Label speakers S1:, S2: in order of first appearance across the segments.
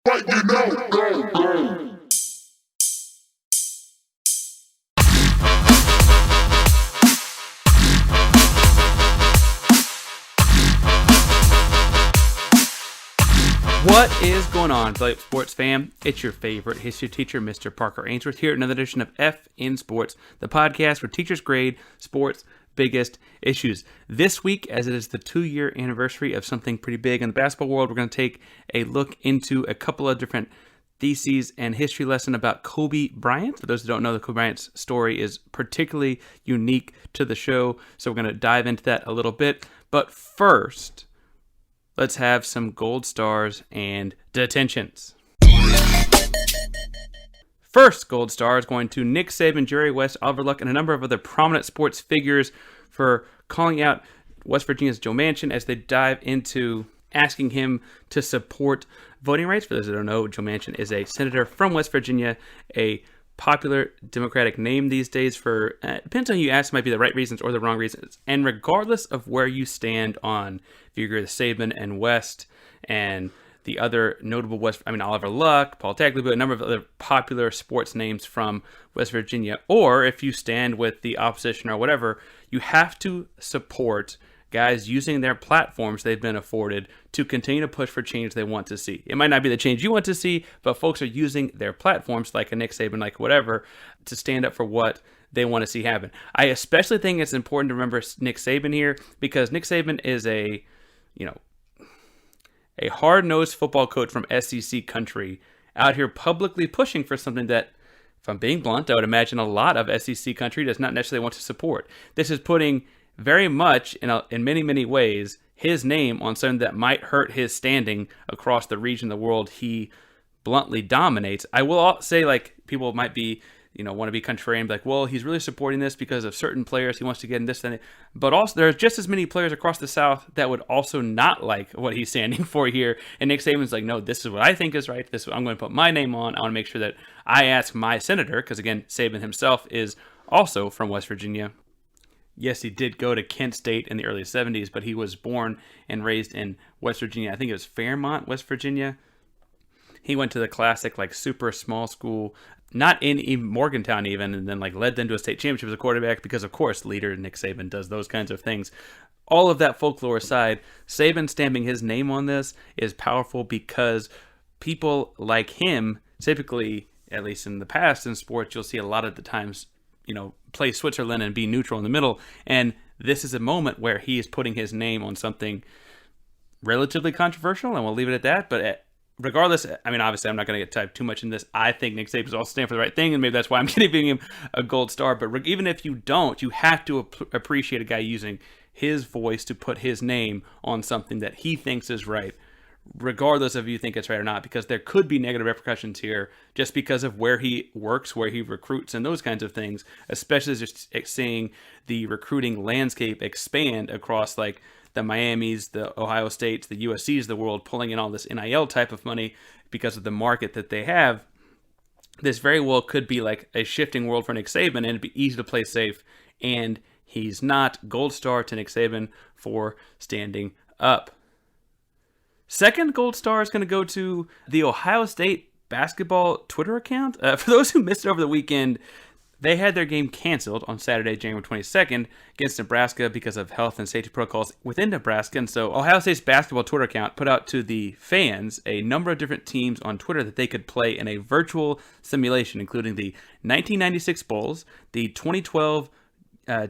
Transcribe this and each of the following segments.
S1: What is going on, Folllow Sports fam? It's your favorite history teacher, Mr. Parker Ainsworth, here at another edition of F in Sports, the podcast where teachers grade sports' biggest issues. This week, as it is the 2-year anniversary of something pretty big in the basketball world, we're going to take a look into a couple of different theses and history lesson about Kobe Bryant. For those who don't know, the Kobe Bryant's story is particularly unique to the show, so we're going to dive into that a little bit. But first, let's have some Gold Stars and Detentions. First Gold Star is going to Nick Saban, Jerry West, Oliver Luck, and a number of other prominent sports figures for calling out West Virginia's Joe Manchin as they dive into asking him to support voting rights. For those who don't know, Joe Manchin is a senator from West Virginia, a popular Democratic name these days for, depends on who you ask, might be the right reasons or the wrong reasons. And regardless of where you stand on, if you agree with Saban and West and the other notable Oliver Luck, Paul Tagliabue, a number of other popular sports names from West Virginia, or if you stand with the opposition or whatever, you have to support guys using their platforms they've been afforded to continue to push for change they want to see. It might not be the change you want to see, but folks are using their platforms, like a Nick Saban, like whatever, to stand up for what they want to see happen. I especially think it's important to remember Nick Saban here, because Nick Saban is a hard-nosed football coach from SEC country out here publicly pushing for something that, if I'm being blunt, I would imagine a lot of SEC country does not necessarily want to support. This is putting very much, in many, many ways, his name on something that might hurt his standing across the region of the world he bluntly dominates. I will say, people might be, want to be contrarian, like, well, he's really supporting this because of certain players. He wants to get in this and that. But also, there's just as many players across the South that would also not like what he's standing for here. And Nick Saban's like, no, this is what I think is right. This is what I'm going to put my name on. I want to make sure that I ask my senator, because, again, Saban himself is also from West Virginia. Yes, he did go to Kent State in the early 70s, but he was born and raised in West Virginia. I think it was Fairmont, West Virginia. He went to the classic, super small school, not in Morgantown even, and then led them to a state championship as a quarterback because, of course, leader Nick Saban does those kinds of things. All of that folklore aside, Saban stamping his name on this is powerful because people like him, typically, at least in the past in sports, you'll see a lot of the times, play Switzerland and be neutral in the middle. And this is a moment where he is putting his name on something relatively controversial, and we'll leave it at that. But regardless, obviously I'm not going to get tied too much in this. I think Nick Saban is also standing for the right thing, and maybe that's why I'm giving him a gold star. But even if you don't, you have to appreciate a guy using his voice to put his name on something that he thinks is right, regardless of if you think it's right or not, because there could be negative repercussions here just because of where he works, where he recruits, and those kinds of things, especially just seeing the recruiting landscape expand across the Miamis, the Ohio States, the USCs of the world, pulling in all this NIL type of money because of the market that they have. This very well could be a shifting world for Nick Saban, and it'd be easy to play safe, and he's not. Gold star to Nick Saban for standing up. Second gold star is going to go to the Ohio State basketball Twitter account. For those who missed it over the weekend, they had their game canceled on Saturday, January 22nd against Nebraska because of health and safety protocols within Nebraska. And so Ohio State's basketball Twitter account put out to the fans a number of different teams on Twitter that they could play in a virtual simulation, including the 1996 Bulls, the 2012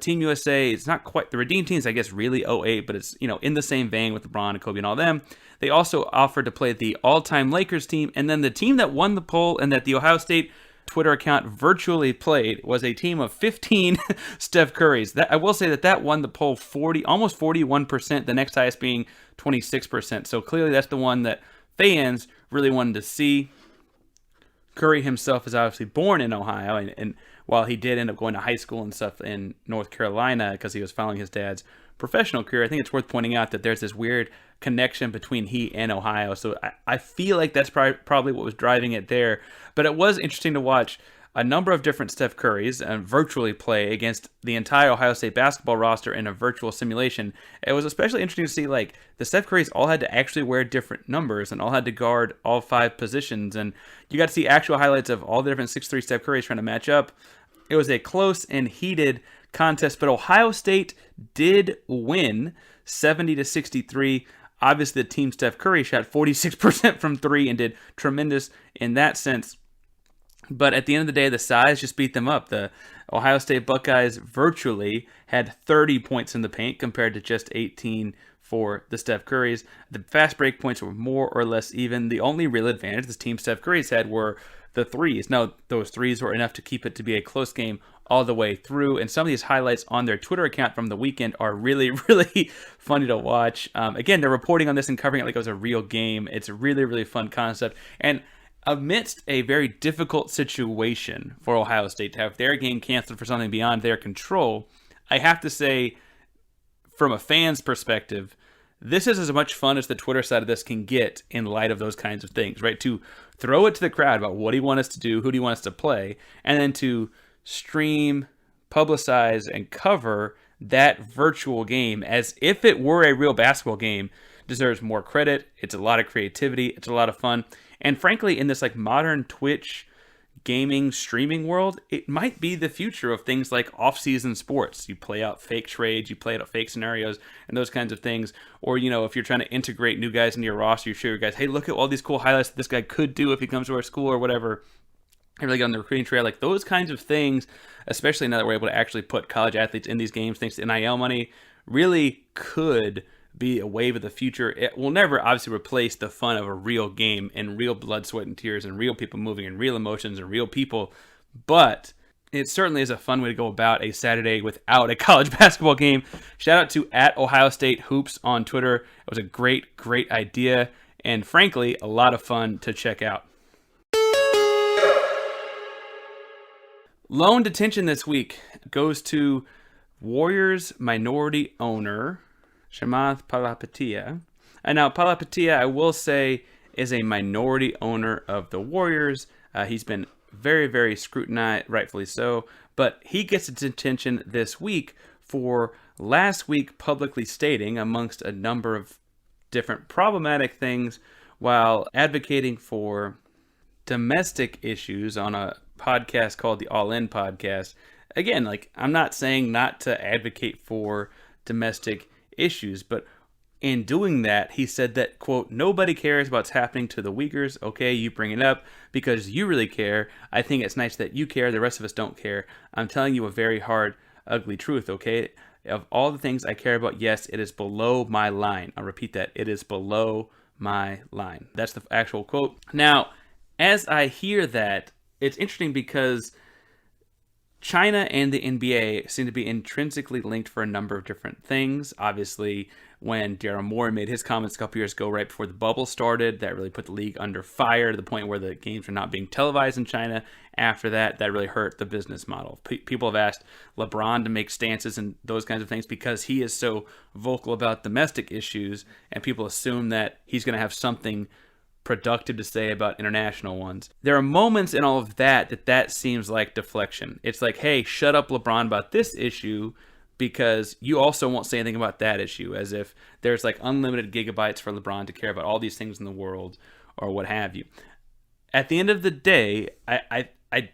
S1: Team USA. It's not quite the redeemed teams, I guess, really 08, but it's, in the same vein with LeBron and Kobe and all them. They also offered to play the all-time Lakers team, and then the team that won the poll and that the Ohio State Twitter account virtually played was a team of 15 Steph Currys. I will say that won the poll almost 41%, the next highest being 26%. So clearly that's the one that fans really wanted to see. Curry himself is obviously born in Ohio, and while he did end up going to high school and stuff in North Carolina because he was following his dad's professional career, I think it's worth pointing out that there's this weird connection between he and Ohio. So I feel like that's probably what was driving it there. But it was interesting to watch a number of different Steph Currys virtually play against the entire Ohio State basketball roster in a virtual simulation. It was especially interesting to see like the Steph Currys all had to actually wear different numbers and all had to guard all 5 positions. And you got to see actual highlights of all the different 6'3" Steph Currys trying to match up. It was a close and heated contest, but Ohio State did win 70-63. Obviously, the team Steph Curry shot 46% from 3 and did tremendous in that sense. But at the end of the day, the size just beat them up. The Ohio State Buckeyes virtually had 30 points in the paint compared to just 18 for the Steph Currys. The fast break points were more or less even. The only real advantage this team Steph Curry's had were the threes. Now, those threes were enough to keep it to be a close game all the way through. And some of these highlights on their Twitter account from the weekend are really, really funny to watch. Again, they're reporting on this and covering it like it was a real game. It's a really, really fun concept. And amidst a very difficult situation for Ohio State to have their game canceled for something beyond their control, I have to say, from a fan's perspective, this is as much fun as the Twitter side of this can get in light of those kinds of things, right? To throw it to the crowd about what do you want us to do, who do you want us to play, and then to stream, publicize, and cover that virtual game as if it were a real basketball game deserves more credit. It's a lot of creativity. It's a lot of fun. And frankly, in this like modern Twitch gaming streaming world, it might be the future of things like off-season sports. You play out fake trades, you play out fake scenarios, and those kinds of things. Or, you know, if you're trying to integrate new guys into your roster, you show your guys, hey, look at all these cool highlights that this guy could do if he comes to our school or whatever. I really get on the recruiting trail. Like those kinds of things, especially now that we're able to actually put college athletes in these games thanks to NIL money, really could be a wave of the future. It will never obviously replace the fun of a real game and real blood, sweat, and tears and real people moving and real emotions and real people. But it certainly is a fun way to go about a Saturday without a college basketball game. Shout out to @OhioStateHoops on Twitter. It was a great, great idea and frankly, a lot of fun to check out. Loan detention this week goes to Warriors minority owner Chamath Palihapitiya. And now Palihapitiya, I will say, is a minority owner of the Warriors. He's been very, very scrutinized, rightfully so. But he gets a detention this week for last week publicly stating, amongst a number of different problematic things, while advocating for domestic issues on a podcast called the All In Podcast. Again, like I'm not saying not to advocate for domestic issues, but in doing that, he said that, quote, nobody cares about what's happening to the Uyghurs. Okay, you bring it up because you really care. I think it's nice that you care. The rest of us don't care. I'm telling you a very hard, ugly truth, okay? Of all the things I care about, yes, it is below my line. I'll repeat that. It is below my line. That's the actual quote. Now, as I hear that, it's interesting because China and the NBA seem to be intrinsically linked for a number of different things. Obviously, when Daryl Morey made his comments a couple years ago, right before the bubble started, that really put the league under fire to the point where the games were not being televised in China. After that, that really hurt the business model. People have asked LeBron to make stances and those kinds of things because he is so vocal about domestic issues, and people assume that he's going to have something productive to say about international ones. There are moments in all of that seems like deflection. It's like, hey, shut up, LeBron, about this issue because you also won't say anything about that issue, as if there's like unlimited gigabytes for LeBron to care about all these things in the world or what have you. At the end of the day, I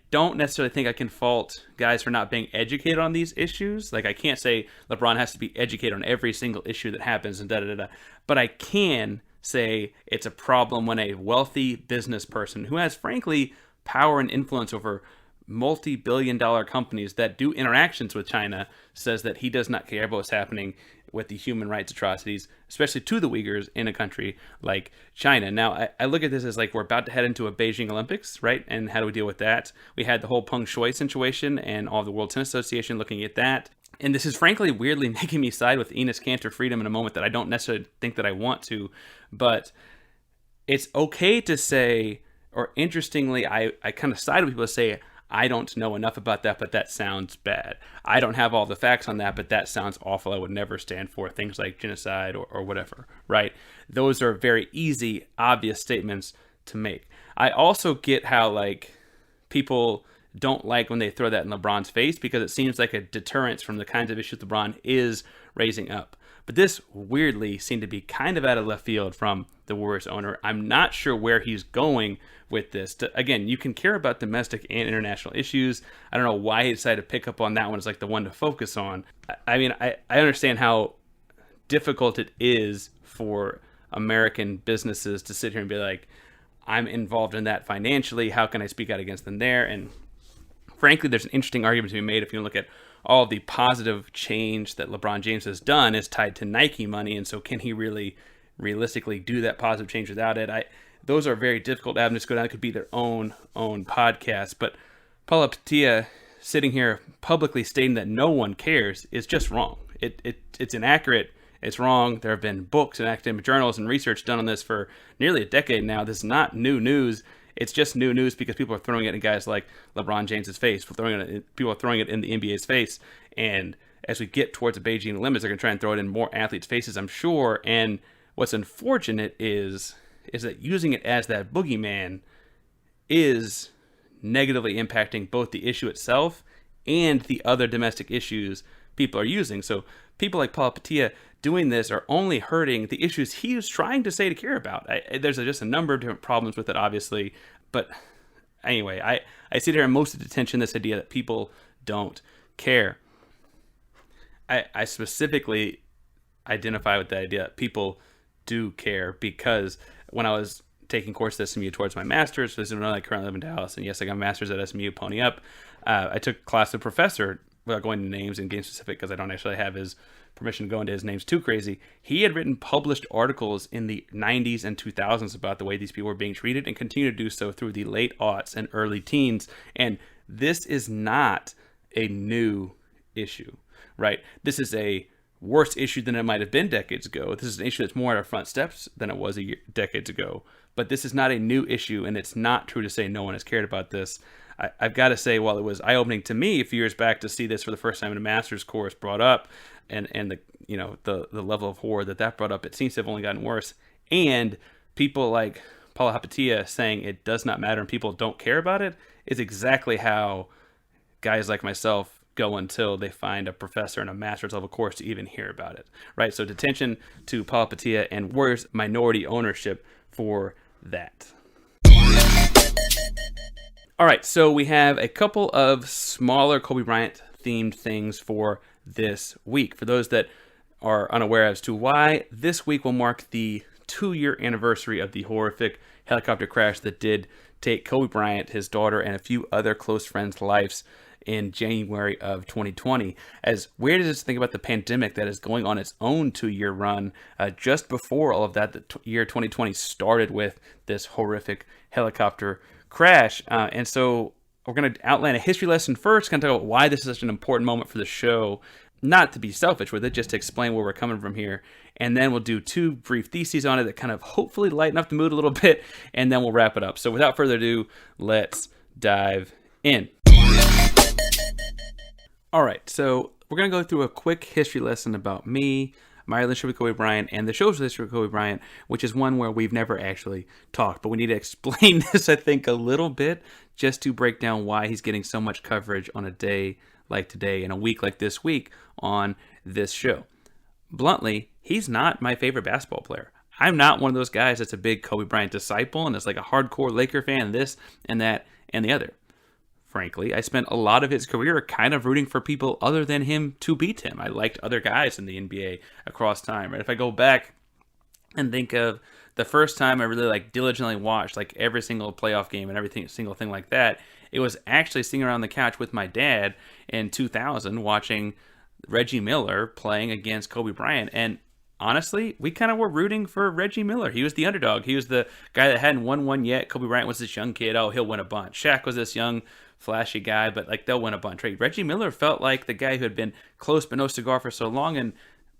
S1: don't necessarily think I can fault guys for not being educated on these issues. Like I can't say LeBron has to be educated on every single issue that happens and da-da-da-da. But I can say it's a problem when a wealthy business person who has, frankly, power and influence over multi-billion-dollar companies that do interactions with China says that he does not care about what's happening with the human rights atrocities, especially to the Uyghurs in a country like China. Now, I look at this as like we're about to head into a Beijing Olympics, right? And how do we deal with that? We had the whole Peng Shuai situation and all of the World Tennis Association looking at that. And this is frankly weirdly making me side with Enes Kanter Freedom in a moment that I don't necessarily think that I want to. But it's okay to say, or interestingly, I kind of side with people to say, I don't know enough about that, but that sounds bad. I don't have all the facts on that, but that sounds awful. I would never stand for things like genocide or whatever, right? Those are very easy, obvious statements to make. I also get how, like, people don't like when they throw that in LeBron's face because it seems like a deterrence from the kinds of issues LeBron is raising up. But this weirdly seemed to be kind of out of left field from the Warriors owner. I'm not sure where he's going with this. Again, you can care about domestic and international issues. I don't know why he decided to pick up on that one as like the one to focus on. I mean, I understand how difficult it is for American businesses to sit here and be like, I'm involved in that financially. How can I speak out against them there? And frankly, there's an interesting argument to be made if you look at all the positive change that LeBron James has done is tied to Nike money. And so can he really realistically do that positive change without it? Those are very difficult avenues to go down. It could be their own podcast. But Paula Patia sitting here publicly stating that no one cares is just wrong. It's inaccurate. It's wrong. There have been books and academic journals and research done on this for nearly a decade now. This is not new news. It's just new news because people are throwing it in guys like LeBron James's face. People are throwing it in the NBA's face. And as we get towards the Beijing Olympics, they're going to try and throw it in more athletes' faces, I'm sure. And what's unfortunate is that using it as that boogeyman is negatively impacting both the issue itself and the other domestic issues people are using. So people like Paul Patia doing this are only hurting the issues he was trying to say to care about. There's just a number of different problems with it, obviously. But anyway, I see there in most of Detention this idea that people don't care. I specifically identify with the idea that people do care because when I was taking courses at SMU towards my master's, this is when I currently live in Dallas, and yes, I got a master's at SMU, pony up. I took class with a professor, without going into names and game specific because I don't actually have his permission to go into his names too crazy. He had written published articles in the 90s and 2000s about the way these people were being treated and continue to do so through the late aughts and early teens. And this is not a new issue, right? This is a worse issue than it might have been decades ago. This is an issue that's more at our front steps than it was decades ago. But this is not a new issue, and it's not true to say no one has cared about this. I've got to say, while it was eye-opening to me a few years back to see this for the first time in a master's course brought up, and the level of horror that brought up, it seems to have only gotten worse. And people like Paula Hapatia saying it does not matter and people don't care about it is exactly how guys like myself go until they find a professor in a master's level course to even hear about it, right? So Detention to Paula Patia and Warriors minority ownership for that. All right, so we have a couple of smaller Kobe Bryant themed things for this week. For those that are unaware as to why, this week will mark the 2-year anniversary of the horrific helicopter crash that did take Kobe Bryant, his daughter, and a few other close friends' lives in January of 2020. As weird as it is to think about the pandemic that is going on its own 2-year run, just before all of that, the year 2020 started with this horrific helicopter crash. And so we're going to outline a history lesson first, kind of talk about why this is such an important moment for the show, not to be selfish with it, just to explain where we're coming from here. And then we'll do 2 brief theses on it that kind of hopefully lighten up the mood a little bit, and then we'll wrap it up. So without further ado, let's dive in. All right, so we're going to go through a quick history lesson about me, my relationship with Kobe Bryant, and the show's relationship with Kobe Bryant, which is one where we've never actually talked. But we need to explain this, I think, a little bit just to break down why he's getting so much coverage on a day like today and a week like this week on this show. Bluntly, he's not my favorite basketball player. I'm not one of those guys that's a big Kobe Bryant disciple and is like a hardcore Laker fan, this and that and the other. Frankly, I spent a lot of his career kind of rooting for people other than him to beat him. I liked other guys in the NBA across time. Right? If I go back and think of the first time I really diligently watched every single playoff game and every single thing like that, it was actually sitting around the couch with my dad in 2000 watching Reggie Miller playing against Kobe Bryant. And honestly, we kind of were rooting for Reggie Miller. He was the underdog. He was the guy that hadn't won one yet. Kobe Bryant was this young kid. Oh, he'll win a bunch. Shaq was this young, flashy guy, but they'll win a bunch. Right? Reggie Miller felt like the guy who had been close but no cigar for so long, and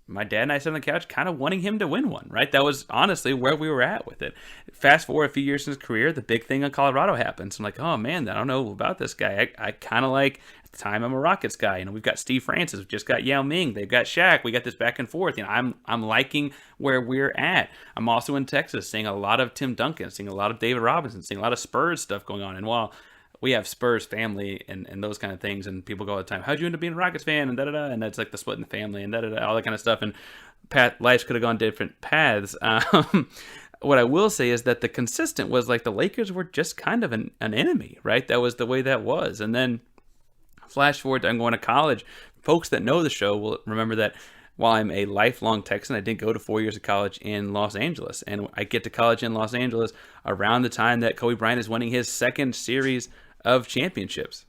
S1: my dad and I sat on the couch kind of wanting him to win one, right? That was honestly where we were at with it. Fast forward a few years in his career, the big thing in Colorado happens. I'm like, oh man, I don't know about this guy. I kind of like, at the time I'm a Rockets guy. We've got Steve Francis, we've just got Yao Ming, they've got Shaq, we got this back and forth. I'm liking where we're at. I'm also in Texas, seeing a lot of Tim Duncan, seeing a lot of David Robinson, seeing a lot of Spurs stuff going on. And while we have Spurs family and those kind of things, and people go all the time, how'd you end up being a Rockets fan, and da-da-da, and that's like the split in the family, and da-da-da, all that kind of stuff, and lives could have gone different paths. What I will say is that the consistent was like the Lakers were just kind of an enemy, right? That was the way that was. And then flash forward to I'm going to college. Folks that know the show will remember that while I'm a lifelong Texan, I did go to 4 years of college in Los Angeles. And I get to college in Los Angeles around the time that Kobe Bryant is winning his second series of championships.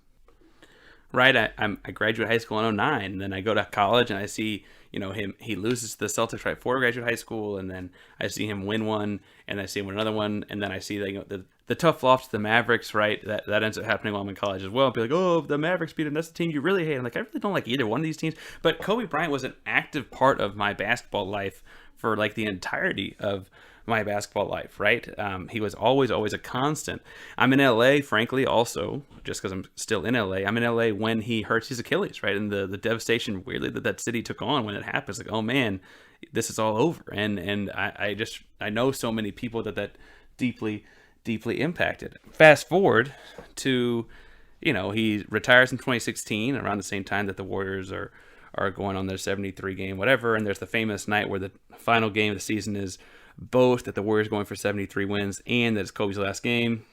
S1: Right, I graduate high school in 2009, and then I go to college and I see, he loses to the Celtics right before graduate high school, and then I see him win one, and I see him win another one, and then I see the tough loss to the Mavericks, right? That ends up happening while I'm in college as well. Be like, oh, the Mavericks beat them, that's the team you really hate. I'm like, I really don't like either one of these teams, but Kobe Bryant was an active part of my basketball life for like the entirety of my basketball life, right? He was always a constant. I'm in LA, frankly, also, just because I'm still in LA. I'm in LA when he hurts his Achilles, right? And the devastation, weirdly, that city took on when it happens. Like, oh man, this is all over. And I know so many people that deeply impacted. Fast forward to, he retires in 2016, around the same time that the Warriors are going on their 73 game, whatever. And there's the famous night where the final game of the season is both that the Warriors going for 73 wins and that it's Kobe's last game.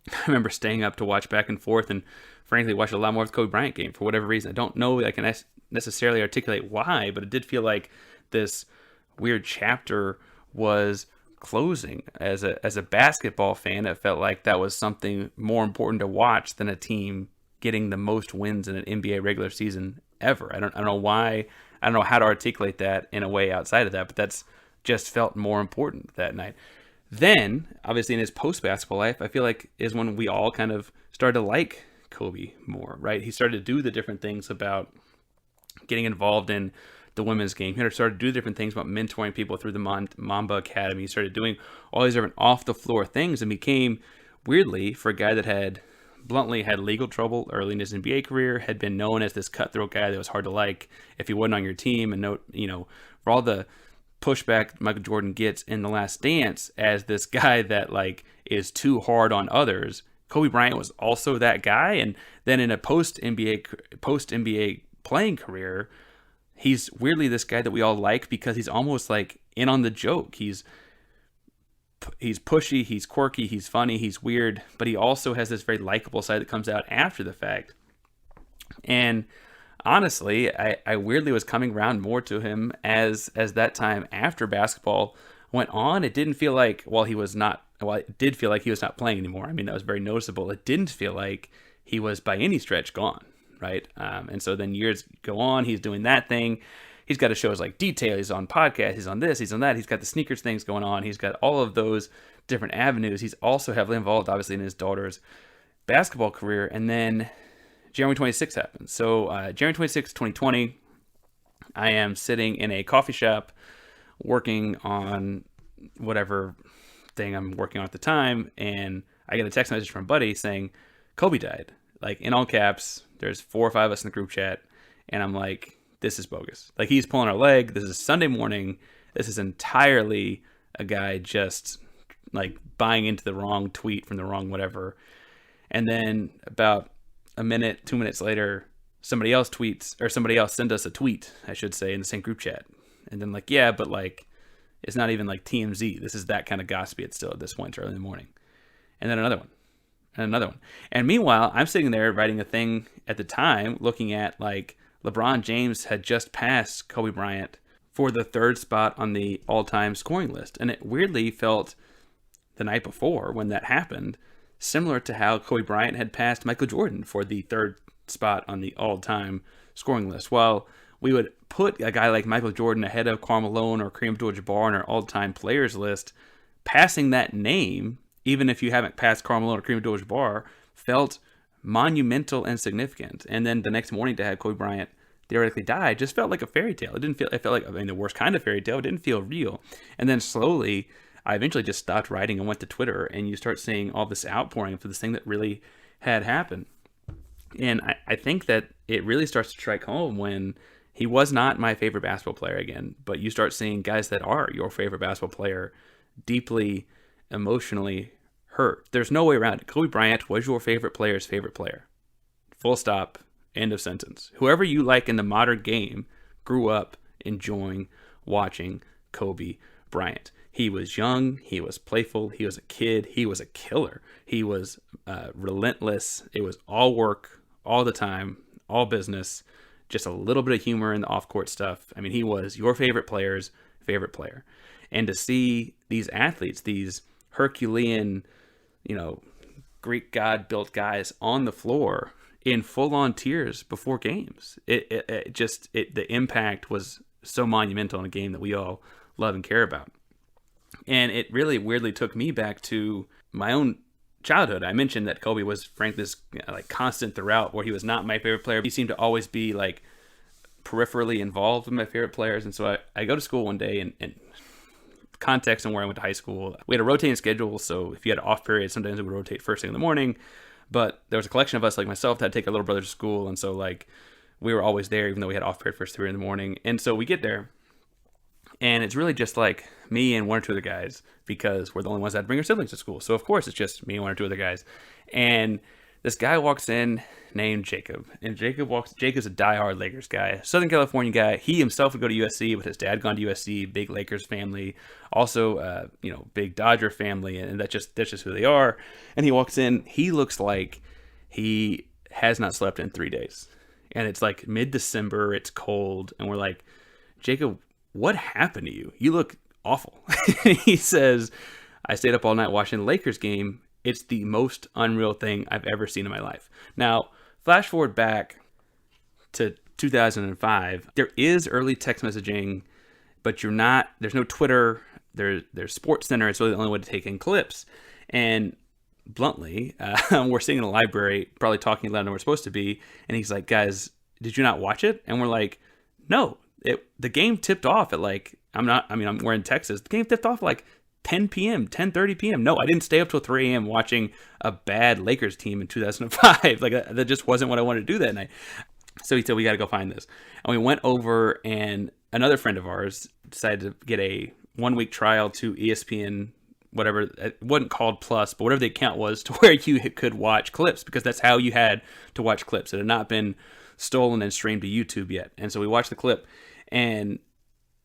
S1: I remember staying up to watch back and forth and frankly watched a lot more of the Kobe Bryant game for whatever reason. I don't know that I can necessarily articulate why, but it did feel like this weird chapter was closing. As a basketball fan, it felt like that was something more important to watch than a team getting the most wins in an NBA regular season ever. I don't know why. I don't know how to articulate that in a way outside of that, but that's just felt more important that night. Then, obviously, in his post-basketball life, I feel like is when we all kind of started to like Kobe more, right? He started to do the different things about getting involved in the women's game. He started to do different things about mentoring people through the Mamba Academy. He started doing all these different off-the-floor things and became, weirdly, for a guy that had bluntly had legal trouble early in his NBA career, had been known as this cutthroat guy that was hard to like if he wasn't on your team, and for all the pushback Michael Jordan gets in The Last Dance as this guy that like is too hard on others. Kobe Bryant was also that guy, and then in a post NBA playing career, he's weirdly this guy that we all like because he's almost like in on the joke. He's pushy, he's quirky, he's funny, he's weird, but he also has this very likable side that comes out after the fact. And honestly, I weirdly was coming around more to him as that time after basketball went on. It didn't feel like, it did feel like he was not playing anymore. I mean, that was very noticeable. It didn't feel like he was by any stretch gone, right? And so then years go on, he's doing that thing. He's got shows like Detail, he's on podcasts, he's on this, he's on that, he's got the sneakers things going on, he's got all of those different avenues. He's also heavily involved, obviously, in his daughter's basketball career. And then January 26th happens. So January 26th, 2020, I am sitting in a coffee shop working on whatever thing I'm working on at the time, and I get a text message from a buddy saying, Kobe died. Like, in all caps, there's 4 or 5 of us in the group chat, and I'm like, this is bogus. Like, he's pulling our leg. This is Sunday morning. This is entirely a guy just, like, buying into the wrong tweet from the wrong whatever. And then about a minute, 2 minutes later, somebody else send us a tweet, I should say, in the same group chat. And then like, yeah, but like, it's not even like TMZ. This is that kind of gossipy. It's still at this point, early in the morning. And then another one. And another one. And meanwhile, I'm sitting there writing a thing at the time, looking at like LeBron James had just passed Kobe Bryant for the 3rd spot on the all-time scoring list. And it weirdly felt the night before when that happened, similar to how Kobe Bryant had passed Michael Jordan for the 3rd spot on the all-time scoring list. While we would put a guy like Michael Jordan ahead of Karl Malone or Kareem Abdul-Jabbar on our all-time players list, passing that name, even if you haven't passed Karl Malone or Kareem Abdul-Jabbar, felt monumental and significant. And then the next morning to have Kobe Bryant theoretically die just felt like a fairy tale. It felt like, I mean, the worst kind of fairy tale. It didn't feel real. And then slowly, I eventually just stopped writing and went to Twitter, and you start seeing all this outpouring for this thing that really had happened. And I think that it really starts to strike home when he was not my favorite basketball player again, but you start seeing guys that are your favorite basketball player deeply emotionally hurt. There's no way around it. Kobe Bryant was your favorite player's favorite player. Full stop. End of sentence. Whoever you like in the modern game grew up enjoying watching Kobe Bryant. He was young. He was playful. He was a kid. He was a killer. He was relentless. It was all work, all the time, all business, just a little bit of humor in the off-court stuff. I mean, he was your favorite player's favorite player. And to see these athletes, these Herculean, Greek god-built guys on the floor in full-on tears before games, the impact was so monumental in a game that we all love and care about. And it really weirdly took me back to my own childhood. I mentioned that Kobe was, frankly, this constant throughout, where he was not my favorite player. He seemed to always be peripherally involved with my favorite players. And so I go to school one day, and context on where I went to high school, we had a rotating schedule. So if you had an off period, sometimes it would rotate first thing in the morning. But there was a collection of us, like myself, that had to take our little brother to school. And so we were always there, even though we had off period first 3 in the morning. And so we get there, and it's really just me and one or two other guys, because we're the only ones that bring our siblings to school. So of course it's just me and one or two other guys. And this guy walks in named Jacob. And Jacob's a diehard Lakers guy, Southern California guy. He himself would go to USC, but his dad gone to USC, big Lakers family, also big Dodger family, and that's just who they are. And he walks in, he looks like he has not slept in 3 days. And it's mid-December, it's cold, and we're like, Jacob, what happened to you? You look awful. He says, I stayed up all night watching the Lakers game. It's the most unreal thing I've ever seen in my life. Now, flash forward back to 2005. There is early text messaging, but there's no Twitter. There's Sports Center. It's really the only way to take in clips. And bluntly, we're sitting in a library, probably talking louder than we're supposed to be. And he's like, guys, did you not watch it? And we're like, no. The game tipped off at we're in Texas. The game tipped off at 10 p.m., 10:30 p.m. No, I didn't stay up till 3 a.m. watching a bad Lakers team in 2005. That just wasn't what I wanted to do that night. So he said, we got to go find this. And we went over, and another friend of ours decided to get a 1-week trial to ESPN, whatever. It wasn't called Plus, but whatever the account was, to where you could watch clips, because that's how you had to watch clips. It had not been stolen and streamed to YouTube yet. And so we watched the clip, and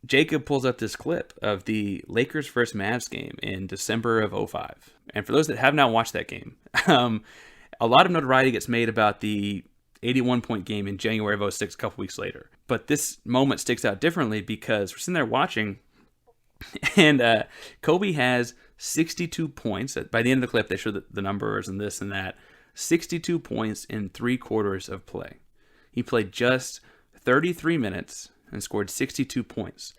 S1: Jacob pulls up this clip of the Lakers first Mavs game in December of 2005. And for those that have not watched that game, a lot of notoriety gets made about the 81-point game in January of 2006, a couple weeks later. But this moment sticks out differently, because we're sitting there watching, and Kobe has 62 points. By the end of the clip, they show the numbers and this and that. 62 points in 3 quarters of play. He played just 33 minutes and scored 62 points.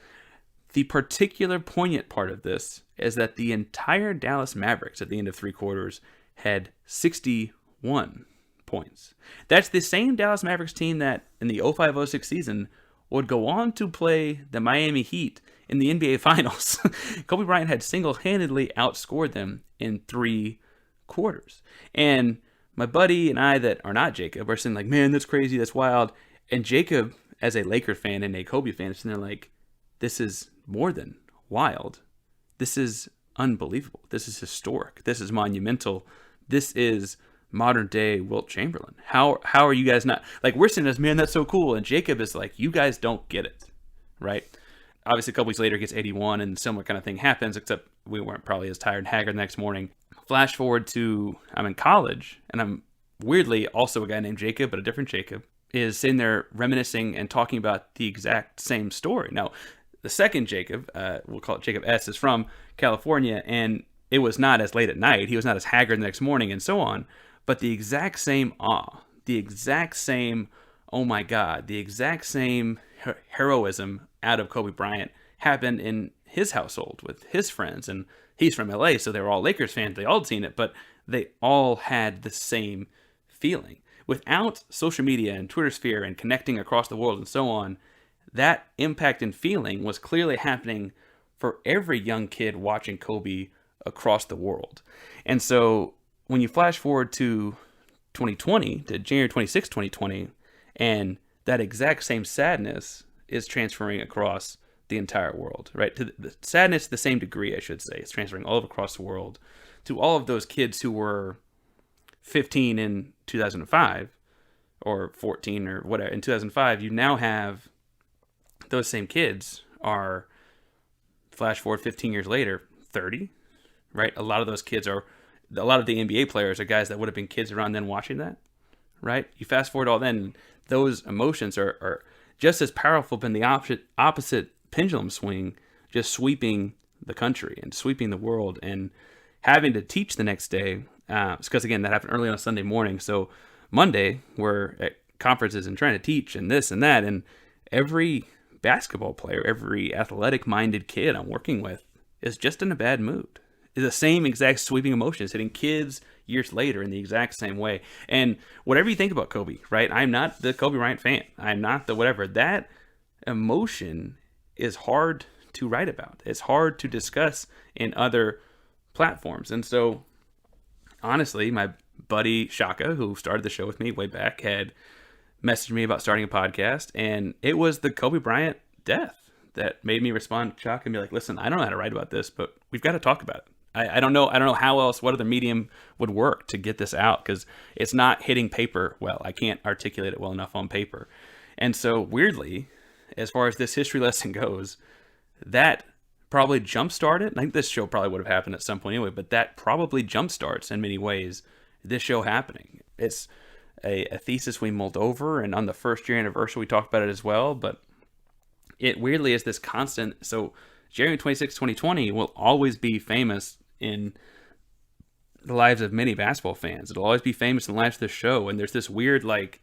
S1: The particular poignant part of this is that the entire Dallas Mavericks at the end of 3 quarters had 61 points. That's the same Dallas Mavericks team that in the 05-06 season would go on to play the Miami Heat in the NBA Finals. Kobe Bryant had single-handedly outscored them in 3 quarters. And my buddy and I that are not Jacob are saying man, that's crazy, that's wild. And Jacob, as a Laker fan and a Kobe fan, is sitting there this is more than wild. This is unbelievable. This is historic. This is monumental. This is modern day Wilt Chamberlain. How are you guys not we're sitting as, man, that's so cool. And Jacob is you guys don't get it, right? Obviously, a couple weeks later, he gets 81, and similar kind of thing happens, except we weren't probably as tired and haggard the next morning. Flash forward to, I'm in college, and I'm weirdly also a guy named Jacob, but a different Jacob, is sitting there reminiscing and talking about the exact same story. Now, the second Jacob, we'll call it Jacob S., is from California, and it was not as late at night. He was not as haggard the next morning and so on, but the exact same awe, the exact same, oh my God, the exact same heroism out of Kobe Bryant happened in his household with his friends. And he's from LA, so they were all Lakers fans. They all had seen it, but they all had the same feeling. Without social media and Twitter sphere and connecting across the world and so on, that impact and feeling was clearly happening for every young kid watching Kobe across the world. And so when you flash forward to 2020, to January 26, 2020, and that exact same sadness is transferring across the entire world, right? To the sadness, the same degree, I should say. It's transferring all across the world. to all of those kids who were 15 in 2005 or 14 or whatever in 2005, you now have those same kids are, flash forward 15 years later, 30, right? A lot of those kids are, a lot of the NBA players are guys that would have been kids around then watching that, right? You fast forward all then, those emotions are just as powerful, but in the opposite pendulum swing, just sweeping the country and sweeping the world, and having to teach the next day. Because again, that happened early on a Sunday morning. So Monday, we're at conferences and trying to teach and this and that. And every basketball player, every athletic-minded kid I'm working with is just in a bad mood. It's the same exact sweeping emotions hitting kids years later in the exact same way. And whatever you think about Kobe, right? I'm not the Kobe Bryant fan. I'm not the whatever. That emotion is hard to write about. It's hard to discuss in other platforms. And so, honestly, my buddy Shaka, who started the show with me way back, had messaged me about starting a podcast, and it was the Kobe Bryant death that made me respond to Shaka and be like, listen, I don't know how to write about this, but we've got to talk about it. I don't know how else, what other medium would work to get this out, because it's not hitting paper well. I can't articulate it well enough on paper. And so, weirdly, as far as this history lesson goes, that probably jump-started. I think this show probably would have happened at some point anyway, but that probably jump-starts in many ways this show happening. It's a thesis we mulled over, and on the first year anniversary we talked about it as well, but it weirdly is this constant. So January 26, 2020 will always be famous in the lives of many basketball fans. It'll always be famous in the lives of this show, and there's this weird, like,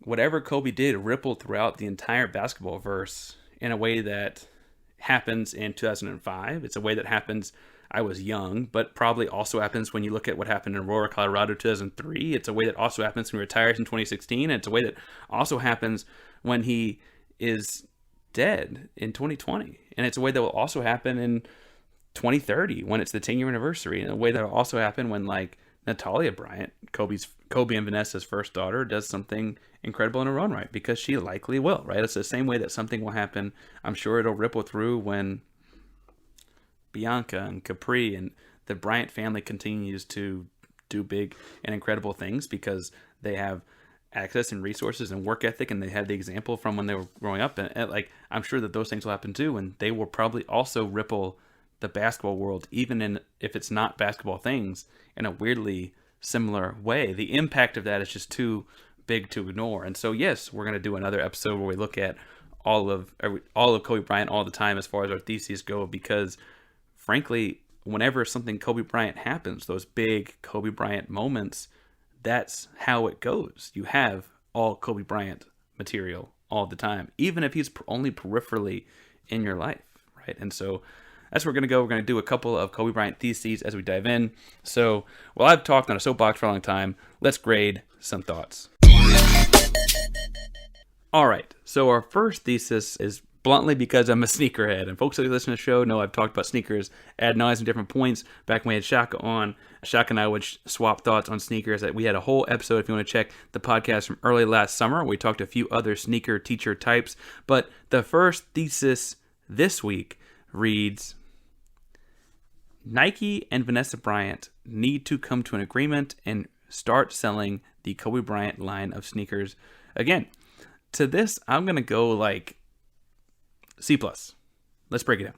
S1: whatever Kobe did rippled throughout the entire basketball verse in a way that happens in 2005. It's a way that happens, I was young, but probably also happens when you look at what happened in Aurora, Colorado, 2003. It's a way that also happens when he retires in 2016. And it's a way that also happens when he is dead in 2020. And it's a way that will also happen in 2030 when it's the 10-year anniversary. And a way that will also happen when, like, Natalia Bryant, Kobe and Vanessa's first daughter, does something incredible in her own right, because she likely will, right? It's the same way that something will happen. I'm sure it'll ripple through when Bianca and Capri and the Bryant family continues to do big and incredible things, because they have access and resources and work ethic, and they had the example from when they were growing up. And like, I'm sure that those things will happen too, and they will probably also ripple the basketball world, even if it's not basketball things, in a weirdly similar way. The impact of that is just too big to ignore. And so, yes, we're going to do another episode where we look at all of Kobe Bryant all the time as far as our theses go, because frankly, whenever something Kobe Bryant happens, those big Kobe Bryant moments, that's how it goes. You have all Kobe Bryant material all the time, even if he's only peripherally in your life, right? And so that's where we're going to go. We're going to do a couple of Kobe Bryant theses as we dive in. So, while I've talked on a soapbox for a long time, let's grade some thoughts. All right, so our first thesis is bluntly because I'm a sneakerhead. And folks that listen to the show know I've talked about sneakers ad nauseam, different points. Back when we had Shaka on, Shaka and I would swap thoughts on sneakers. We had a whole episode, if you want to check the podcast from early last summer. We talked to a few other sneaker teacher types. But the first thesis this week reads, Nike and Vanessa Bryant need to come to an agreement and start selling the Kobe Bryant line of sneakers again. To this, I'm going to go like C+. Let's break it down.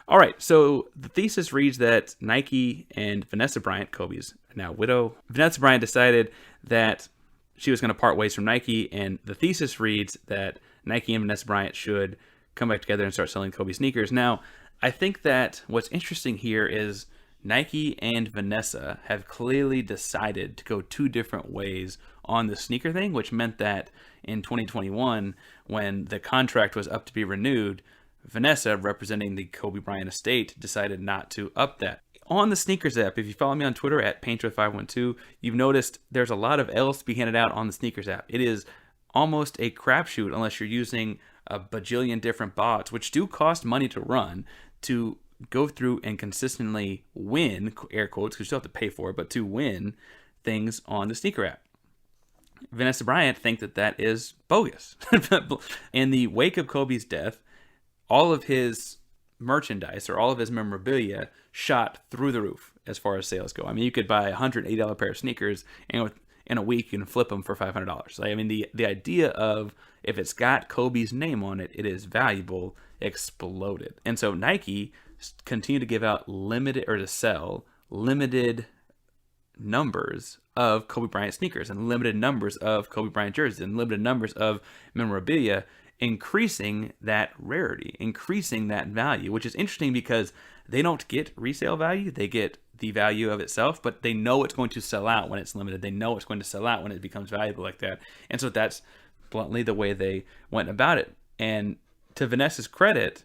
S1: All right, so the thesis reads that Nike and Vanessa Bryant, Kobe's now widow, Vanessa Bryant decided that she was going to part ways from Nike, and the thesis reads that Nike and Vanessa Bryant should come back together and start selling Kobe sneakers. Now, I think that what's interesting here is Nike and Vanessa have clearly decided to go two different ways on the sneaker thing, which meant that in 2021, when the contract was up to be renewed, Vanessa, representing the Kobe Bryant estate, decided not to up that. On the sneakers app, if you follow me on Twitter at Painter512, you've noticed there's a lot of L's to be handed out on the sneakers app. It is almost a crapshoot unless you're using a bajillion different bots, which do cost money to run, to go through and consistently win, air quotes, because you still have to pay for it, but to win things on the sneaker app. Vanessa Bryant think that is bogus. In the wake of Kobe's death, all of his merchandise or all of his memorabilia shot through the roof as far as sales go. I mean, you could buy a $180 pair of sneakers, and in a week you can flip them for $500. I mean, the idea of if it's got Kobe's name on it, it is valuable, exploded. And so Nike continue to give out to sell limited numbers of Kobe Bryant sneakers and limited numbers of Kobe Bryant jerseys and limited numbers of memorabilia, increasing that rarity, increasing that value, which is interesting because they don't get resale value. They get the value of itself, but they know it's going to sell out when it's limited. They know it's going to sell out when it becomes valuable like that. And so that's bluntly the way they went about it. And to Vanessa's credit,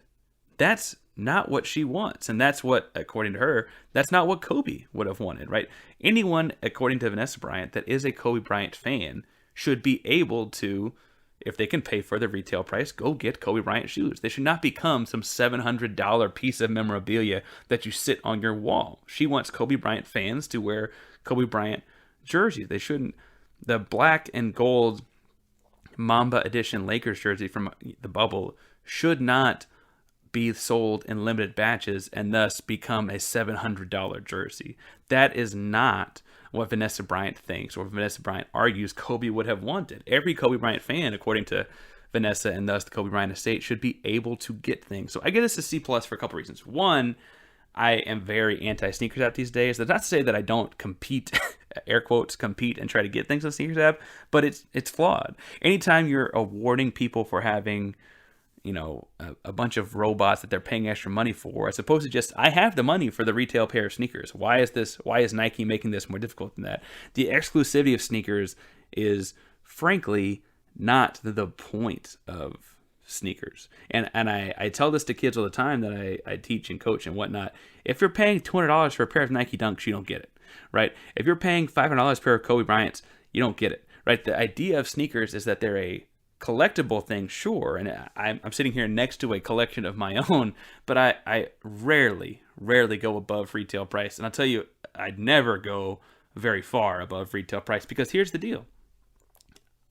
S1: that's not what she wants. And that's what, according to her, that's not what Kobe would have wanted, right? Anyone, according to Vanessa Bryant, that is a Kobe Bryant fan should be able to, if they can pay for the retail price, go get Kobe Bryant shoes. They should not become some $700 piece of memorabilia that you sit on your wall. She wants Kobe Bryant fans to wear Kobe Bryant jerseys. They shouldn't. The black and gold Mamba edition Lakers jersey from the bubble should not be sold in limited batches and thus become a $700 jersey. That is not what Vanessa Bryant thinks or Vanessa Bryant argues Kobe would have wanted. Every Kobe Bryant fan, according to Vanessa and thus the Kobe Bryant estate, should be able to get things. So I give this a C+ for a couple reasons. One, I am very anti-Sneakers App these days. That's not to say that I don't compete, air quotes, compete and try to get things on Sneakers App, but it's flawed. Anytime you're awarding people for having, a bunch of robots that they're paying extra money for, as opposed to just, I have the money for the retail pair of sneakers. Why is Nike making this more difficult than that? The exclusivity of sneakers is frankly not the point of sneakers. And I tell this to kids all the time that I teach and coach and whatnot. If you're paying $200 for a pair of Nike Dunks, you don't get it, right? If you're paying $500 for a pair of Kobe Bryants, you don't get it, right? The idea of sneakers is that they're a collectible thing, sure, and I'm sitting here next to a collection of my own, but I rarely go above retail price. And I'll tell you, I'd never go very far above retail price, because here's the deal.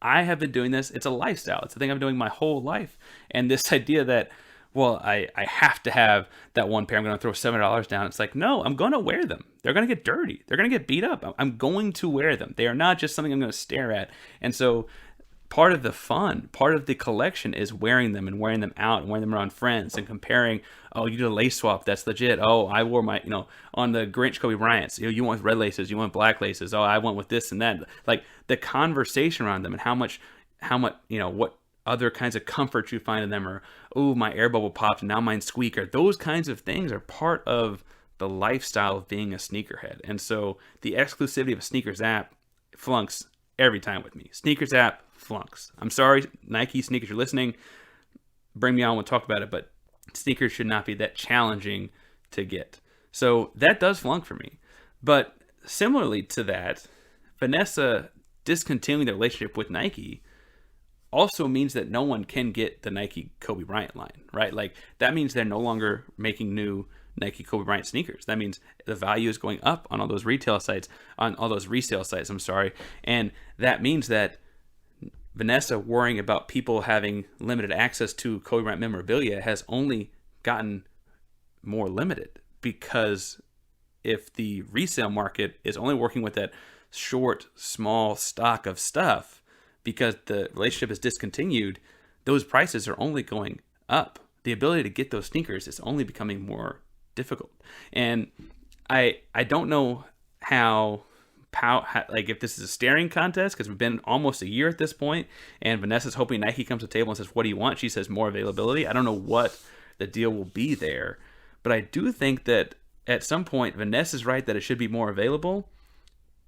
S1: I have been doing this. It's a lifestyle. It's a thing I'm doing my whole life. And this idea that, well, I have to have that one pair, I'm going to throw $7 down. It's like, no, I'm going to wear them. They're going to get dirty. They're going to get beat up. I'm going to wear them. They are not just something I'm going to stare at. And so part of the fun, part of the collection is wearing them and wearing them out and wearing them around friends and comparing, oh, you did a lace swap, that's legit. Oh, I wore my, on the Grinch Kobe Bryants, you went with red laces, you went black laces. Oh, I went with this and that. Like the conversation around them and how much, what other kinds of comfort you find in them, or, oh, my air bubble popped and now mine squeak, or those kinds of things are part of the lifestyle of being a sneakerhead. And so the exclusivity of a Sneakers App flunks every time with me. Sneakers App flunks. I'm sorry, Nike sneakers, you're listening. Bring me on, we'll talk about it, but sneakers should not be that challenging to get. So that does flunk for me. But similarly to that, Vanessa discontinuing the relationship with Nike also means that no one can get the Nike Kobe Bryant line, right? Like that means they're no longer making new Nike Kobe Bryant sneakers. That means the value is going up on all those retail sites, on all those resale sites, and that means that Vanessa worrying about people having limited access to Kobe Bryant memorabilia has only gotten more limited, because if the resale market is only working with that short, small stock of stuff, because the relationship is discontinued, those prices are only going up. The ability to get those sneakers is only becoming more difficult. And I don't know how like if this is a staring contest, because we've been almost a year at this point, and Vanessa's hoping Nike comes to the table and says, what do you want? She says more availability. I don't know what the deal will be there, but I do think that at some point Vanessa's right that it should be more available,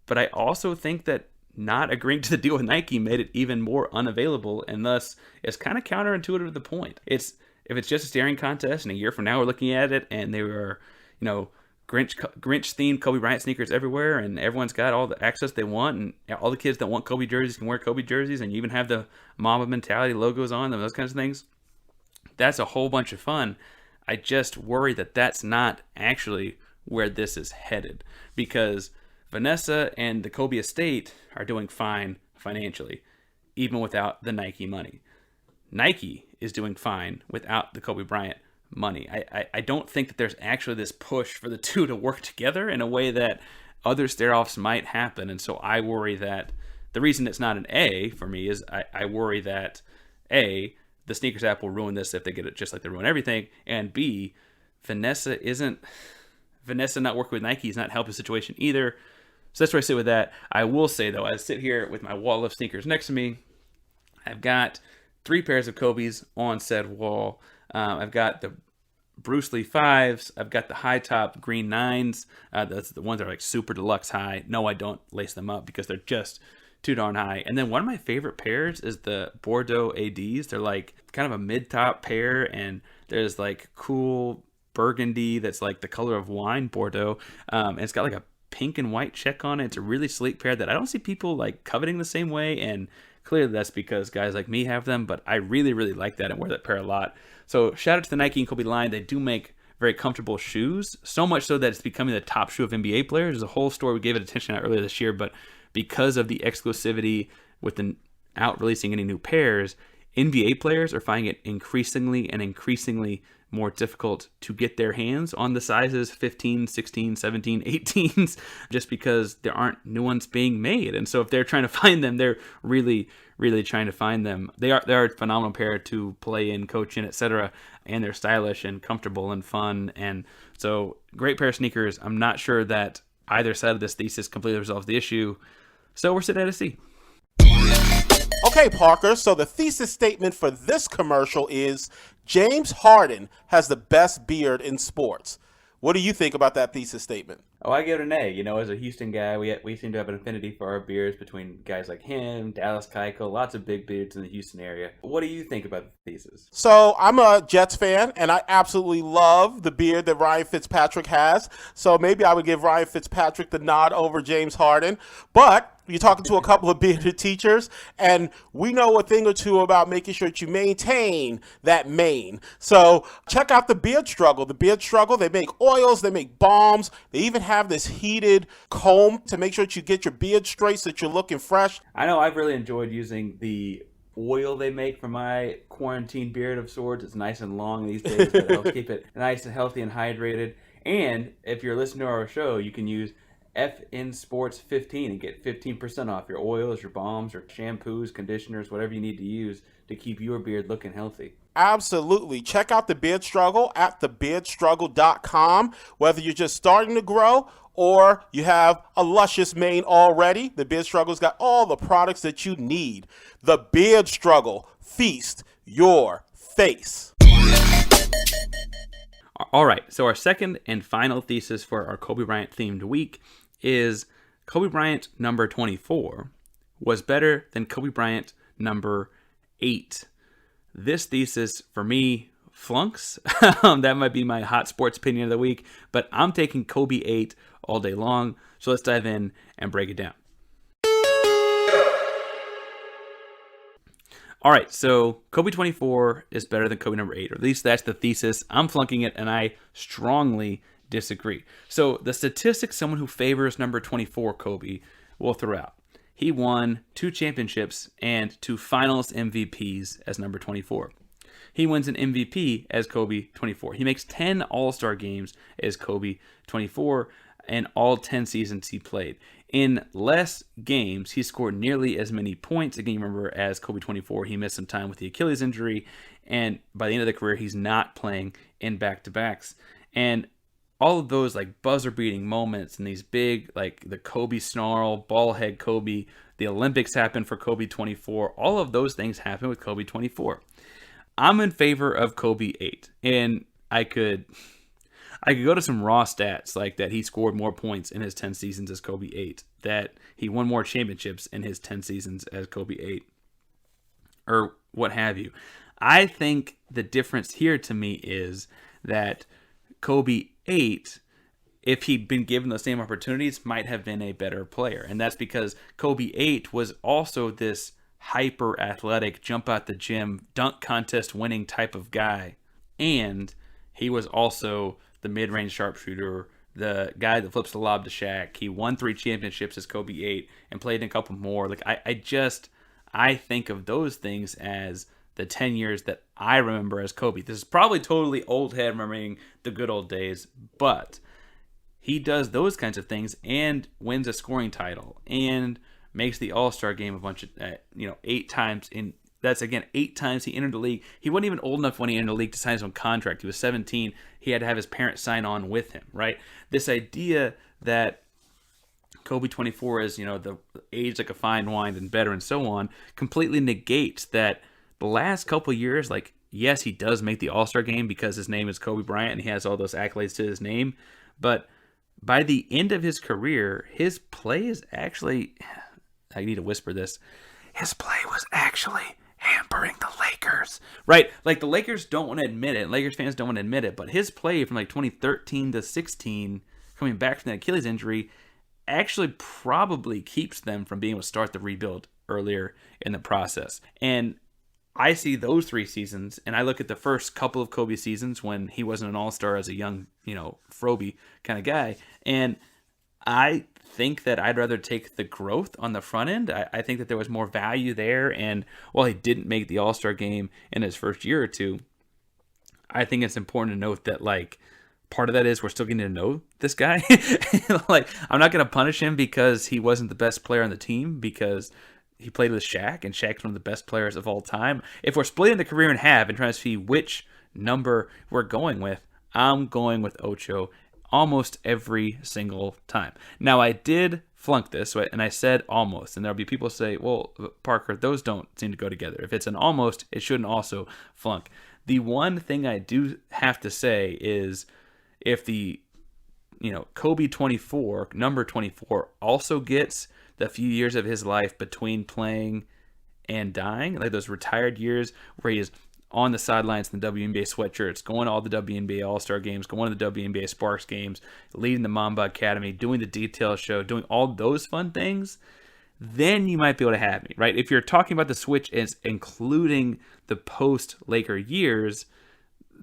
S1: but I also think that not agreeing to the deal with Nike made it even more unavailable, and thus it's kind of counterintuitive to the point. If it's just a staring contest and a year from now we're looking at it and they were, Grinch themed Kobe Bryant sneakers everywhere, and everyone's got all the access they want, and all the kids that want Kobe jerseys can wear Kobe jerseys, and you even have the Mamba mentality logos on them, those kinds of things. That's a whole bunch of fun. I just worry that that's not actually where this is headed, because Vanessa and the Kobe estate are doing fine financially, even without the Nike money. Nike is doing fine without the Kobe Bryant money. I don't think that there's actually this push for the two to work together in a way that other stare-offs might happen. And so I worry that the reason it's not an A for me is I worry that A, the sneakers app will ruin this if they get it just like they ruin everything, and B, Vanessa not working with Nike is not helping the situation either. So that's where I sit with that. I will say, though, I sit here with my wall of sneakers next to me. I've got 3 pairs of Kobe's on said wall. I've got the Bruce Lee 5s. I've got the high top green 9s. That's the ones that are like super deluxe high. No, I don't lace them up because they're just too darn high. And then one of my favorite pairs is the Bordeaux ADs. They're like kind of a mid-top pair, and there's like cool burgundy that's like the color of wine, Bordeaux. And it's got like a pink and white check on it. It's a really sleek pair that I don't see people like coveting the same way, and clearly that's because guys like me have them, but I really, really like that and wear that pair a lot. So shout out to the Nike and Kobe line. They do make very comfortable shoes, so much so that it's becoming the top shoe of NBA players. There's a whole story we gave it attention at earlier this year, but because of the exclusivity with the out releasing any new pairs, NBA players are finding it increasingly more difficult to get their hands on the sizes 15, 16, 17, 18s, just because there aren't new ones being made. And so if they're trying to find them, they're really, really trying to find them. They are a phenomenal pair to play in, coach in, etc. And they're stylish and comfortable and fun. And so great pair of sneakers. I'm not sure that either side of this thesis completely resolves the issue. So we're sitting at a C.
S2: Okay, Parker, so the thesis statement for this commercial is James Harden has the best beard in sports. What do you think about that thesis statement?
S1: Oh, I give it an A. You know, as a Houston guy, we seem to have an affinity for our beards between guys like him, Dallas Keuchel, lots of big beards in the Houston area. What do you think about the thesis?
S2: So I'm a Jets fan, and I absolutely love the beard that Ryan Fitzpatrick has. So maybe I would give Ryan Fitzpatrick the nod over James Harden. But you're talking to a couple of bearded teachers, and we know a thing or two about making sure that you maintain that mane. So check out the Beard Struggle. The Beard Struggle, they make oils, they make balms, they even have this heated comb to make sure that you get your beard straight so that you're looking fresh.
S1: I know I've really enjoyed using the oil they make for my quarantine beard of sorts. It's nice and long these days, but it'll keep it nice and healthy and hydrated. And if you're listening to our show, you can use FN Sports 15 and get 15% off your oils, your balms, or shampoos, conditioners, whatever you need to use to keep your beard looking healthy.
S2: Absolutely. Check out the Beard Struggle at thebeardstruggle.com. Whether you're just starting to grow or you have a luscious mane already, the Beard Struggle's got all the products that you need. The Beard Struggle. Feast your face.
S1: All right, so our second and final thesis for our Kobe Bryant themed week is Kobe Bryant number 24 was better than Kobe Bryant number 8. This thesis, for me, flunks. That might be my hot sports opinion of the week, but I'm taking Kobe 8 all day long. So let's dive in and break it down. All right, so Kobe 24 is better than Kobe number 8, or at least that's the thesis. I'm flunking it, and I strongly disagree. So the statistics someone who favors number 24 Kobe will throw out. He won 2 championships and 2 finals MVPs as number 24. He wins an MVP as Kobe 24. He makes 10 All-Star games as Kobe 24 and all 10 seasons he played. In less games, he scored nearly as many points, again, you remember, as Kobe 24. He missed some time with the Achilles injury, and by the end of the career, he's not playing in back-to-backs. And all of those like buzzer-beating moments and these big, like the Kobe snarl, ball head Kobe, the Olympics happened for Kobe 24. All of those things happen with Kobe 24. I'm in favor of Kobe 8, and I could go to some raw stats like that he scored more points in his 10 seasons as Kobe 8, that he won more championships in his 10 seasons as Kobe 8, or what have you. I think the difference here to me is that Kobe 8, if he'd been given the same opportunities, might have been a better player. And that's because Kobe 8 was also this hyper athletic, jump out the gym, dunk contest winning type of guy. And he was also the mid-range sharpshooter, the guy that flips the lob to Shaq. He won 3 championships as Kobe 8 and played in a couple more. Like I think of those things as the 10 years that I remember as Kobe. This is probably totally old head remembering the good old days, but he does those kinds of things and wins a scoring title and makes the All-Star game a bunch of, 8 times in. That's, again, 8 times he entered the league. He wasn't even old enough when he entered the league to sign his own contract. He was 17. He had to have his parents sign on with him, right? This idea that Kobe 24 is, the age like a fine wine and better and so on, completely negates that the last couple years, like, yes, he does make the All-Star game because his name is Kobe Bryant and he has all those accolades to his name. But by the end of his career, his play is actually, I need to whisper this, his play was actually hampering the Lakers, right? Like, the Lakers don't want to admit it. Lakers fans don't want to admit it, but his play from like 2013 to 16, coming back from that Achilles injury, actually probably keeps them from being able to start the rebuild earlier in the process. And I see those 3 seasons, and I look at the first couple of Kobe seasons when he wasn't an all-star as a young, Froby kind of guy, and I think that I'd rather take the growth on the front end. I think that there was more value there, and while he didn't make the All-Star game in his first year or two, I think it's important to note that, like, part of that is we're still getting to know this guy. Like, I'm not going to punish him because he wasn't the best player on the team, because he played with Shaq, and Shaq's one of the best players of all time. If we're splitting the career in half and trying to see which number we're going with, I'm going with Ocho almost every single time. Now, I did flunk this, right? And I said almost, and there'll be people say, well, Parker, those don't seem to go together. If it's an almost, it shouldn't also flunk. The one thing I do have to say is, if the Kobe 24, number 24, also gets the few years of his life between playing and dying, like those retired years where he is on the sidelines in the WNBA sweatshirts, going to all the WNBA All-Star games, going to the WNBA Sparks games, leading the Mamba Academy, doing the detail show, doing all those fun things, then you might be able to have me, right? If you're talking about the switch as including the post-Laker years,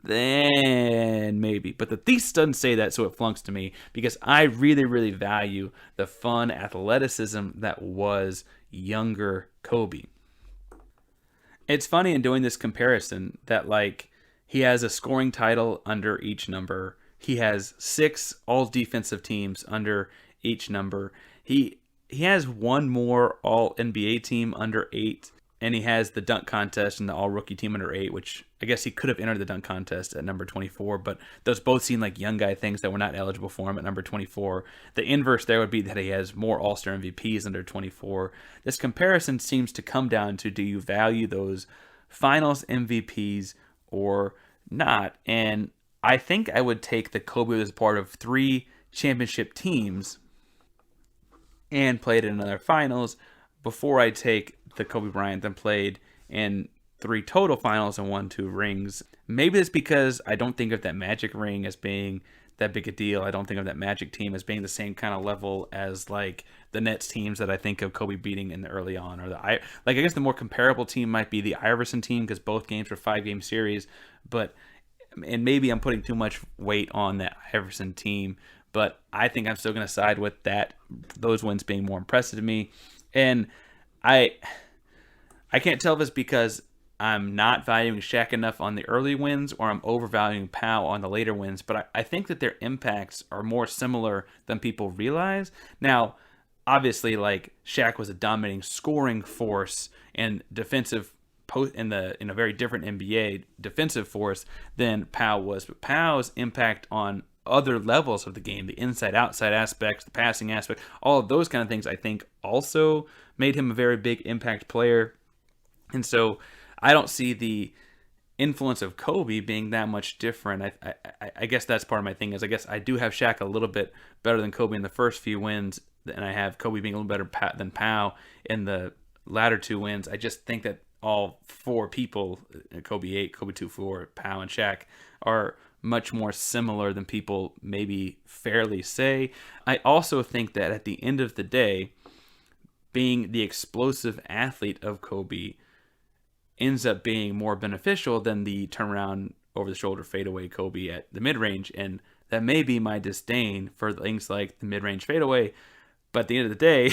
S1: then maybe. But the thesis doesn't say that, so it flunks to me, because I really, really value the fun athleticism that was younger Kobe. It's funny in doing this comparison that, like, he has a scoring title under each number. He has 6 all-defensive teams under each number. He has one more all-NBA team under 8. And he has the dunk contest and the all-rookie team under 8, which I guess he could have entered the dunk contest at number 24, but those both seem like young guy things that were not eligible for him at number 24. The inverse there would be that he has more all-star MVPs under 24. This comparison seems to come down to, do you value those finals MVPs or not? And I think I would take the Kobe as part of 3 championship teams and played in another finals before I take the Kobe Bryant that played in 3 total finals and won 2 rings. Maybe it's because I don't think of that Magic ring as being that big a deal. I don't think of that Magic team as being the same kind of level as, like, the Nets teams that I think of Kobe beating in the early on. Or I guess the more comparable team might be the Iverson team, because both games were 5-game series. And maybe I'm putting too much weight on that Iverson team, but I think I'm still going to side with those wins being more impressive to me. And I can't tell if it's because I'm not valuing Shaq enough on the early wins or I'm overvaluing Powell on the later wins, but I think that their impacts are more similar than people realize. Now, obviously, like, Shaq was a dominating scoring force and defensive in a very different NBA defensive force than Powell was, but Powell's impact on other levels of the game, the inside-outside aspects, the passing aspect, all of those kind of things, I think also made him a very big impact player. And so I don't see the influence of Kobe being that much different. I guess that's part of my thing, is I guess I do have Shaq a little bit better than Kobe in the first few wins, and I have Kobe being a little better than Powell in the latter 2 wins. I just think that all 4 people, Kobe 8, Kobe 2-4, Powell, and Shaq, are much more similar than people maybe fairly say. I also think that at the end of the day, being the explosive athlete of Kobe ends up being more beneficial than the turnaround over-the-shoulder fadeaway Kobe at the mid-range, and that may be my disdain for things like the mid-range fadeaway. But at the end of the day,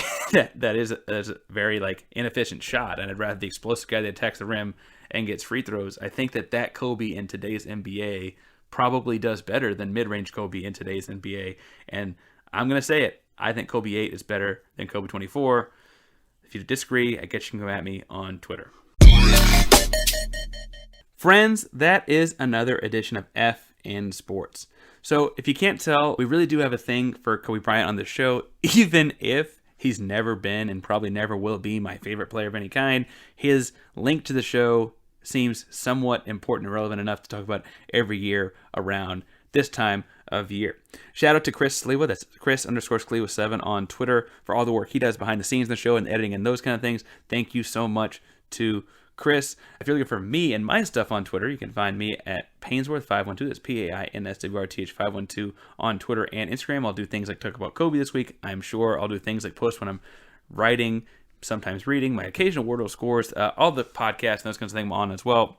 S1: that is a very, like, inefficient shot, and I'd rather the explosive guy that attacks the rim and gets free throws. I think that Kobe in today's NBA probably does better than mid-range Kobe in today's NBA. And I'm going to say it. I think Kobe 8 is better than Kobe 24. If you disagree, I guess you can come at me on Twitter. Friends, that is another edition of F in Sports. So if you can't tell, we really do have a thing for Kobe Bryant on the show, even if he's never been and probably never will be my favorite player of any kind. His link to the show seems somewhat important and relevant enough to talk about every year around this time of year. Shout out to Chris Sliwa, that's Chris_Sliwa7 on Twitter, for all the work he does behind the scenes in the show and editing and those kind of things. Thank you so much to Chris. If you're looking for me and my stuff on Twitter, you can find me at Painsworth512. That's PAINSWRTH 512 on Twitter and Instagram. I'll do things like talk about Kobe this week. I'm sure I'll do things like post when I'm writing, sometimes reading, my occasional Wordle scores, all the podcasts and those kinds of things I'm on as well.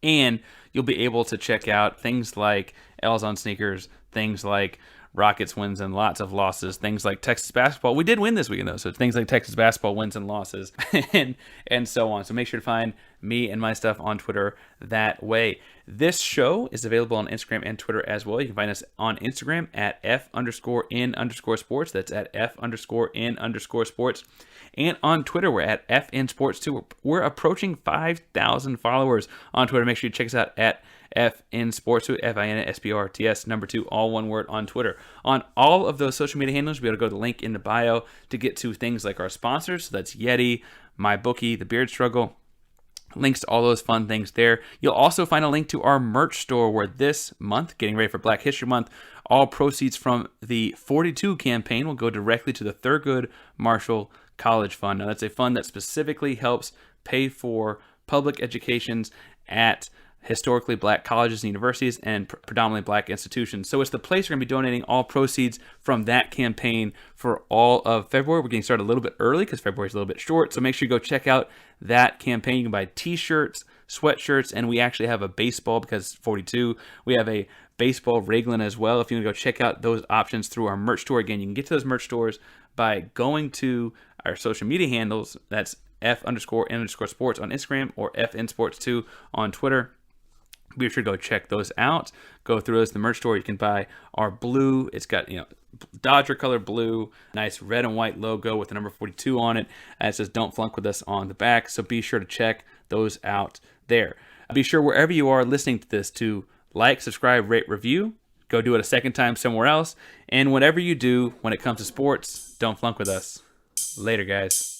S1: And you'll be able to check out things like L's on Sneakers, things like Rockets wins and lots of losses, things like Texas basketball. We did win this weekend, though, so things like Texas basketball wins and losses, and so on. So make sure to find me and my stuff on Twitter that way. This show is available on Instagram and Twitter as well. You can find us on Instagram at F_in_sports. That's at F_in_sports. And on Twitter, we're at FNSports2. We're approaching 5,000 followers on Twitter. Make sure you check us out at FNSports2, FINSPORTS, 2, all one word on Twitter. On all of those social media handles, you'll be able to go to the link in the bio to get to things like our sponsors. So that's Yeti, MyBookie, The Beard Struggle. Links to all those fun things there. You'll also find a link to our merch store where this month, getting ready for Black History Month, all proceeds from the 42 campaign will go directly to the Thurgood Marshall College Fund. Now, that's a fund that specifically helps pay for public educations at historically black colleges and universities and predominantly black institutions. So it's the place we're going to be donating all proceeds from that campaign for all of February. We're getting started a little bit early because February is a little bit short. So make sure you go check out that campaign. You can buy t-shirts, sweatshirts, and we actually have a baseball because 42. We have a baseball raglan as well. If you want to go check out those options through our merch store. Again, you can get to those merch stores by going to our social media handles. That's F_in_sports on Instagram or FNSports2 on Twitter. Be sure to go check those out. Go through those. The merch store, you can buy our blue. It's got, Dodger color blue, nice red and white logo with the number 42 on it. And it says "Don't Flunk with Us" on the back. So be sure to check those out there. Be sure wherever you are listening to this to like, subscribe, rate, review. Go do it a second time somewhere else. And whatever you do when it comes to sports, don't flunk with us. Later, guys.